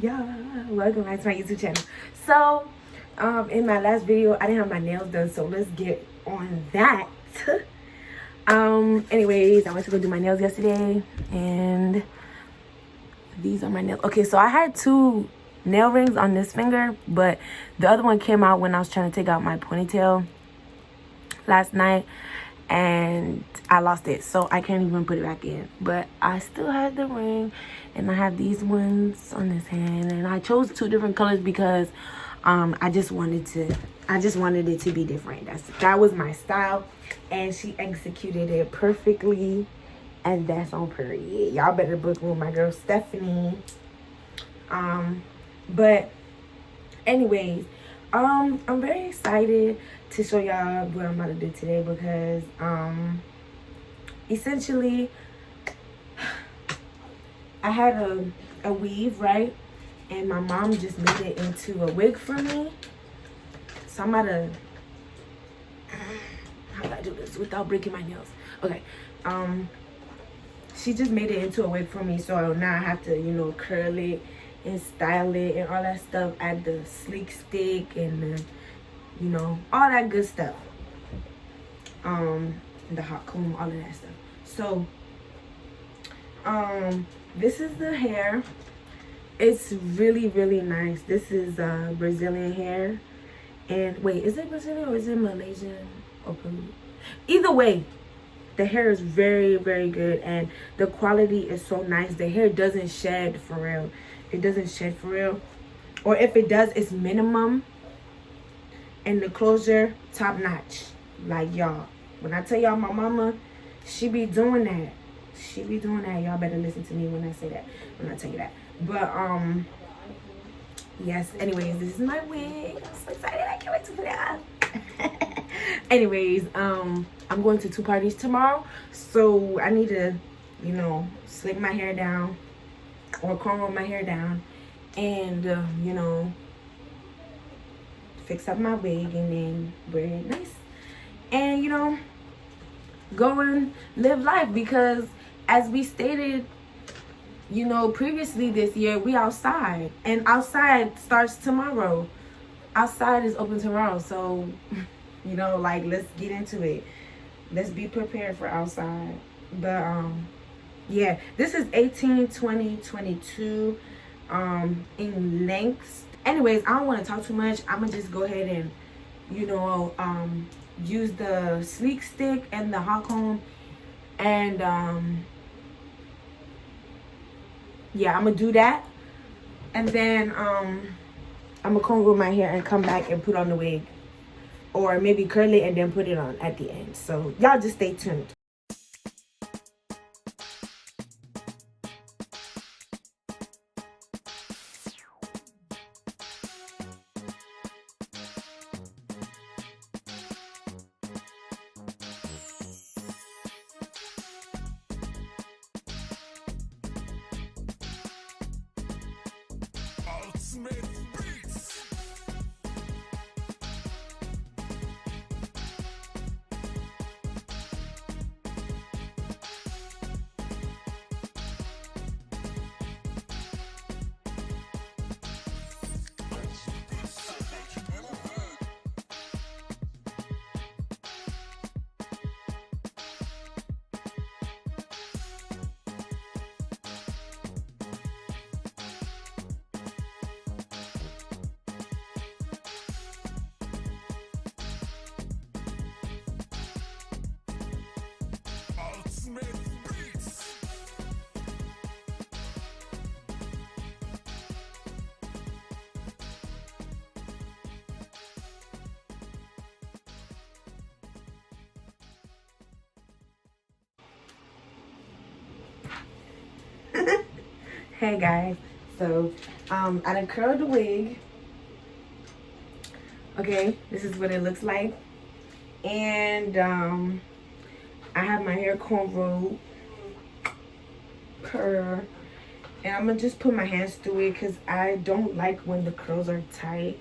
Yeah, welcome back to my YouTube channel. So in my last video I didn't have my nails done, so let's get on that. Anyways, I went to go do my nails yesterday and these are my nails. Okay, so I had two nail rings on this finger, but the other one came out when I was trying to take out my ponytail last night and I lost it, so I can't even put it back in. But I still had the ring, and I have these ones on this hand, and I chose two different colors because I just wanted it to be different. That was my style, and she executed it perfectly, and that's on period. Y'all better book with my girl Stephanie. But anyways, I'm very excited to show y'all what I'm about to do today because essentially I had a weave, right? And my mom just made it into a wig for me. So I'm about to, how do I do this without breaking my nails? Okay. She just made it into a wig for me, so now I have to, you know, curl it and style it and all that stuff. Add the sleek stick and the, you know, all that good stuff. The hot comb, all of that stuff. So this is the hair. It's really, really nice. This is Brazilian hair. And wait, is it Brazilian or is it Malaysian or Peru? Either way, the hair is very, very good, and the quality is so nice. The hair doesn't shed for real. It doesn't shed for real. Or if it does, it's minimum. And the closure, top notch. Like, y'all, when I tell y'all my mama, she be doing that. She be doing that. Y'all better listen to me when I say that. When I tell you that. But, yes, anyways, this is my wig. I'm so excited. I can't wait to put it on. Anyways, I'm going to 2 parties tomorrow. So I need to, you know, slick my hair down. Or cornrow my hair down. And, you know, fix up my wig and then wear it nice. And, you know, go and live life, because as we stated, you know, previously this year, we outside, and outside starts tomorrow. Outside is open tomorrow, so, you know, like, let's get into it. Let's be prepared for outside. But yeah, this is 18, 20, 22 in lengths. Anyways, I don't want to talk too much. I'm gonna just go ahead and, you know, use the sleek stick and the hot comb, and yeah, I'm gonna do that, and then I'm gonna comb over my hair and come back and put on the wig, or maybe curl it and then put it on at the end. So y'all just stay tuned. Hey guys, so I done curled the wig. Okay, this is what it looks like, and I have my hair cornrowed, and I'm gonna just put my hands through it because I don't like when the curls are tight.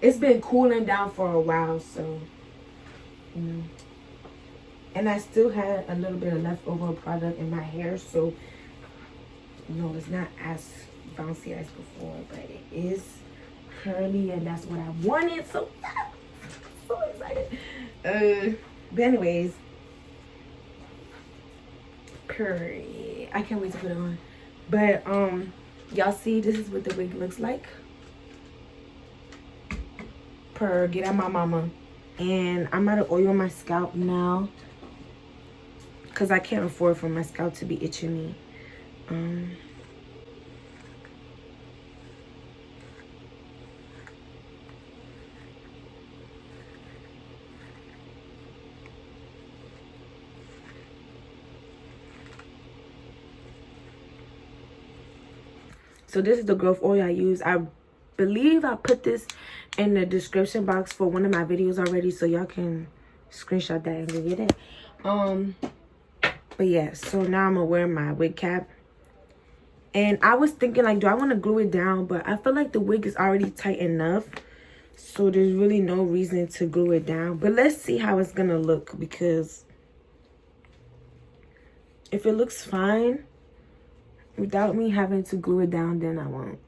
It's been cooling down for a while, so you know. And I still had a little bit of leftover product in my hair, so no, it's not as bouncy as before, but it is curly, and that's what I wanted. So so excited. But anyways, period. I can't wait to put it on. But y'all see, this is what the wig looks like. Get out my mama. And I'm about to oil my scalp now, because I can't afford for my scalp to be itching me. So this is the growth oil I use. I believe I put this in the description box for one of my videos already, so y'all can screenshot that and go get it. But yeah, so now I'm gonna wear my wig cap. And I was thinking, like, do I want to glue it down? But I feel like the wig is already tight enough, so there's really no reason to glue it down. But let's see how it's gonna look, because if it looks fine without me having to glue it down, then I won't.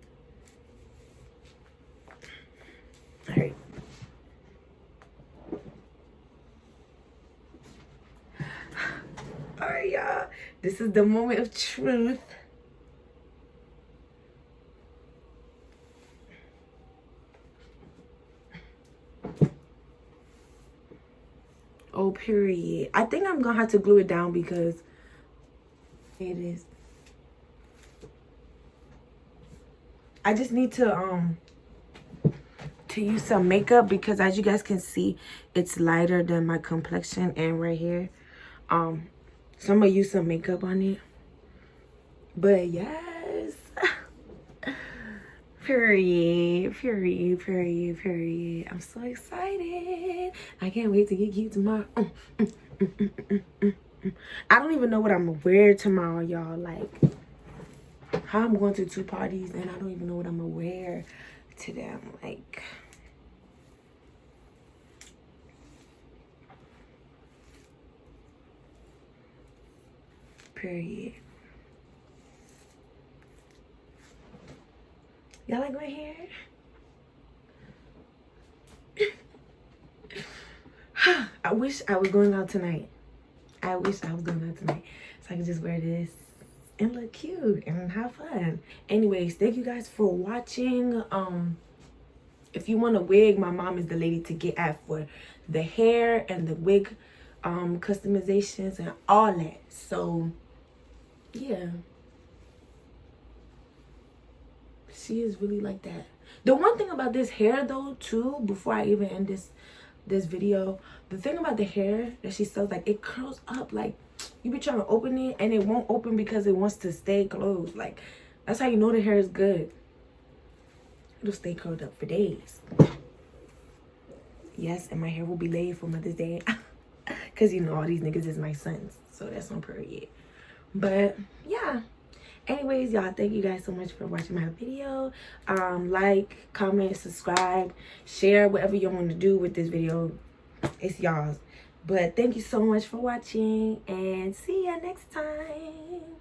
All right. All right, y'all. This is the moment of truth. Oh, period. I think I'm gonna have to glue it down because it is. I just need to use some makeup, because as you guys can see, it's lighter than my complexion and right here. So I'm gonna use some makeup on it. But yes. Period. I'm so excited. I can't wait to get cute tomorrow. I don't even know what I'm gonna wear tomorrow, y'all. Like, how I'm going to 2 parties and I don't even know what I'm gonna wear to them. Like, period. Y'all like my hair? I wish I was going out tonight. I wish I was going out tonight so I could just wear this and look cute and have fun. Anyways, thank you guys for watching. If you want a wig, my mom is the lady to get at for the hair and the wig customizations and all that. So yeah, she is really like that. The one thing about this hair though too, before I even end this video, the thing about the hair that she sells, like, it curls up. Like, you be trying to open it and it won't open because it wants to stay closed. Like, that's how you know the hair is good. It'll stay curled up for days. Yes, and my hair will be laid for Mother's Day. Because, you know, all these niggas is my sons. So that's on period. But, yeah. Anyways, y'all, thank you guys so much for watching my video. Like, comment, subscribe, share, whatever you want to do with this video. It's y'all's. But thank you so much for watching. And see ya next time.